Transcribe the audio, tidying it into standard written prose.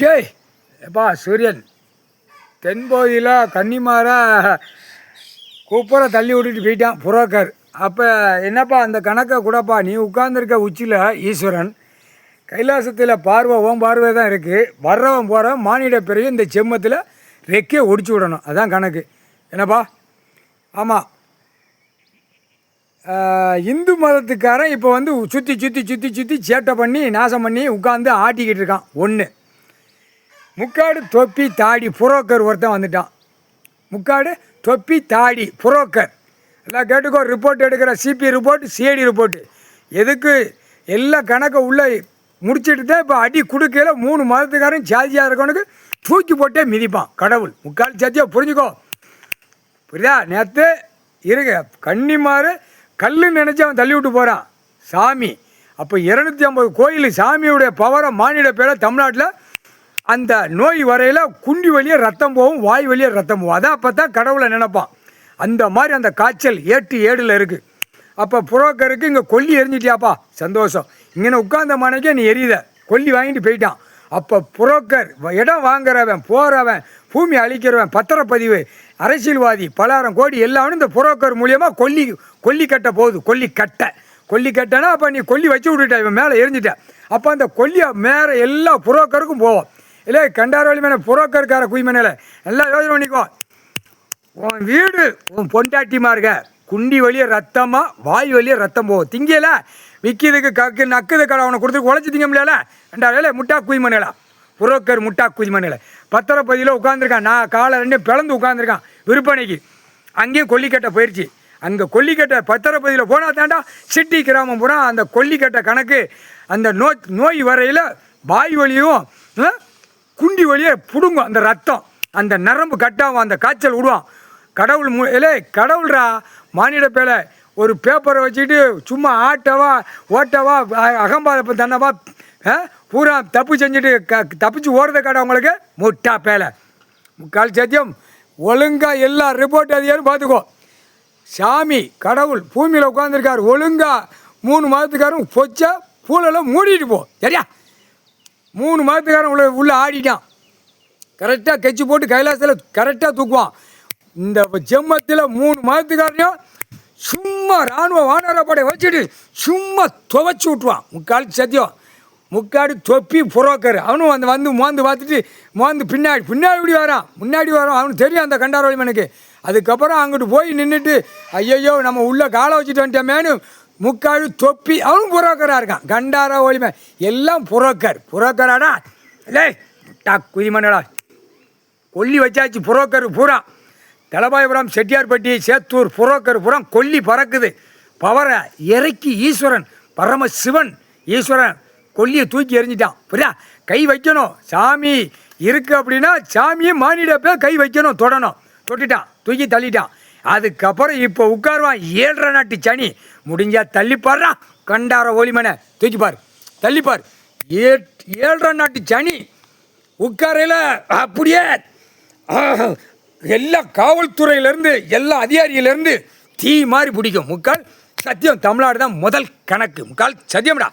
ஷேய் எப்பா சூரியன் தென்பகுதியில் கன்னிமாரா கூப்பரை தள்ளி விட்டுட்டு போயிட்டான் புரோக்கர். அப்போ என்னப்பா அந்த கணக்கை கூடப்பா, நீ உட்கார்ந்துருக்க உச்சியில் ஈஸ்வரன், கைலாசத்தில் பார்வை ஓம் பார்வை தான் இருக்குது. வர்றவன் போகிறவன் மானிட பிறகு இந்த செம்மத்தில் ரெக்கையை ஒடிச்சு விடணும், அதான் கணக்கு. என்னப்பா? ஆமாம், இந்து மதத்துக்காரன் இப்போ வந்து சுற்றி சுற்றி சுற்றி சுற்றி சேட்டை பண்ணி நாசம் பண்ணி உட்காந்து ஆட்டிக்கிட்டு இருக்கான். ஒன்று, முக்காடு தொப்பி தாடி புரோக்கர் ஒருத்தன் வந்துட்டான். முக்காடு தொப்பி தாடி புரோக்கர் எல்லாம் கேட்டுக்கோ. ரிப்போர்ட் எடுக்கிற சிபி ரிப்போர்ட், சிஐடி ரிப்போர்ட்டு, எதுக்கு எல்லா கணக்கை உள்ளே முடிச்சுட்டு தான் இப்போ அடி கொடுக்கல. 3 மதத்துக்காரன் சாதியாக இருக்கவனுக்கு தூக்கி போட்டே மிதிப்பான் கடவுள். முக்கால் சாத்தியாக புரிஞ்சுக்கோ, புரியுதா? நேற்று இருக்க கன்னிமாறு கல்லு நினச்சி அவன் தள்ளி விட்டு போகிறான் சாமி. அப்போ 250 கோயில் சாமியுடைய பவரை மானிட பேரை தமிழ்நாட்டில் அந்த நோய் வரையில் குண்டி வழியே ரத்தம் போகும், வாய் வழியே ரத்தம் போகும். அதான் அப்போ தான் கடவுளை நினைப்பான். அந்த மாதிரி அந்த காய்ச்சல் 8-7 இருக்குது. அப்போ புரோக்கருக்கு இங்கே கொல்லி எரிஞ்சிட்டியாப்பா, சந்தோஷம். இங்கே உட்கார்ந்த மனைக்கே நீ எரியுத, கொல்லி வாங்கிட்டு போயிட்டான். அப்போ புரோக்கர் இடம் வாங்குறவன், போகிறவன், பூமி அழிக்கிறவன், பத்திரப்பதிவு, அரசியல்வாதி, பலாயிரம் கோடி எல்லாமே இந்த புரோக்கர் மூலியமாக கொல்லி கட்ட போகுது. கொல்லி கட்டனா அப்போ நீ கொல்லி வச்சு விட்டுட்ட, இவன் மேலே எரிஞ்சிட்ட. அப்போ அந்த கொல்லியை மேலே எல்லா புரோக்கருக்கும் போவோம். இல்லை கண்டாரவழி மேலே புரோக்கருக்கார குய்மனையில் நல்லா யோசனை பண்ணிக்கோ. உன் வீடு உன் பொண்டாட்டிமா இருக்க, குண்டி வழியே ரத்தமாக வாய் வழியே ரத்தம் போகும். திங்கல விற்கிறதுக்கு நக்குது கடை அவனை கொடுத்து உழைச்சி திங்க முடியல. 2 முட்டா குய்மனையில் புரோக்கர் முட்டா குய்மனையில் பத்திரப்பதியில் உட்காந்துருக்கான். நான் காலை 2 பிளந்து உட்காந்துருக்கான் விற்பனைக்கு. அங்கேயும் கொல்லிக்கட்டை போயிடுச்சு. அங்கே கொல்லிக்கட்டை பத்திரப்பதியில் போனால் தாண்டா சிட்டி கிராமம் பூரா அந்த கொல்லிக்கட்டை கணக்கு. அந்த நோய் வரையில் வாய் வழியும் குண்டி வழியே பிடுங்கும் அந்த ரத்தம், அந்த நரம்பு கட்டாகும், அந்த காய்ச்சல் விடுவான். கடவுள் கடவுள்ரா மானிட பேலை ஒரு பேப்பரை வச்சுக்கிட்டு சும்மா ஆட்டவா ஓட்டவா அகம்பாத தன்னவா பூரா தப்பு செஞ்சுட்டு தப்பிச்சு ஓடுறத கடை உங்களுக்கு முட்டா பேலை. முக்கால் சத்தியம் ஒழுங்காக எல்லா ரிப்போர்ட் அதிகாரும் பார்த்துக்கோ. சாமி கடவுள் பூமியில் உட்காந்துருக்காரு. ஒழுங்காக 3 மதத்துக்காரும் பொச்சா பூலெல்லாம் மூடிட்டு போ, சரியா? 3 மதத்துக்காரன் உள்ளே ஆடிட்டான். கரெக்டாக கெச்சு போட்டு கைலாசத்தில் கரெக்டாக தூக்குவான். இந்த ஜெம்மத்தில் 3 மதத்துக்காரனையும் சும்மா இராணுவ வானரப்படை வச்சுட்டு சும்மா துவைச்சி விட்டுருவான். முக்கால் சத்தியம். முக்காடு தொப்பி புரோக்கர் அவனும் வந்து மோந்து பார்த்துட்டு மோந்து பின்னாடி இப்படி வரான், முன்னாடி வரான். அவனுக்கு தெரியும் அந்த கண்டாரோளி மனுக்கு. அதுக்கப்புறம் அங்கிட்டு போய் நின்றுட்டு ஐயையோ நம்ம உள்ளே காலை வச்சுட்டு வந்துட்டோமேனு முக்காடு தொப்பி அவனும் புரோக்கராக இருக்கான். கண்டாரா ஒளிமை எல்லாம் புரோக்கராடா. இல்லை குதிமனடா கொல்லி வச்சாச்சு. புரோக்கர் பூரா தலபாயபுரம், செட்டியார்பட்டி, சேத்தூர் புரோக்கர் பூரா கொல்லி பறக்குது. பவரை இறக்கி ஈஸ்வரன் பரமசிவன் ஈஸ்வரன் கொல்லியை தூக்கி எறிஞ்சிட்டான். புரியா? கை வைக்கணும். சாமி இருக்குது அப்படின்னா சாமியை மானிட போய் கை வைக்கணும், தொடணும். தொட்டுட்டான், தூக்கி தள்ளிட்டான். அதுக்கப்புறம் இப்போ உட்காருவான் 7.5 நாட்டு சனி. முடிஞ்சா தள்ளிப்பாடுறான் கண்டார ஒளிமனை தூக்கிப்பார், தள்ளிப்பார். 7.5 நாட்டு சனி உட்காரையில் அப்படியே எல்லா காவல்துறையிலேருந்து எல்லா அதிகாரியிலேருந்து தீ மாதிரி பிடிக்கும். முக்கால் சத்தியம் தமிழ்நாடு தான் முதல் கணக்கு. முக்கால் சத்தியம்டா.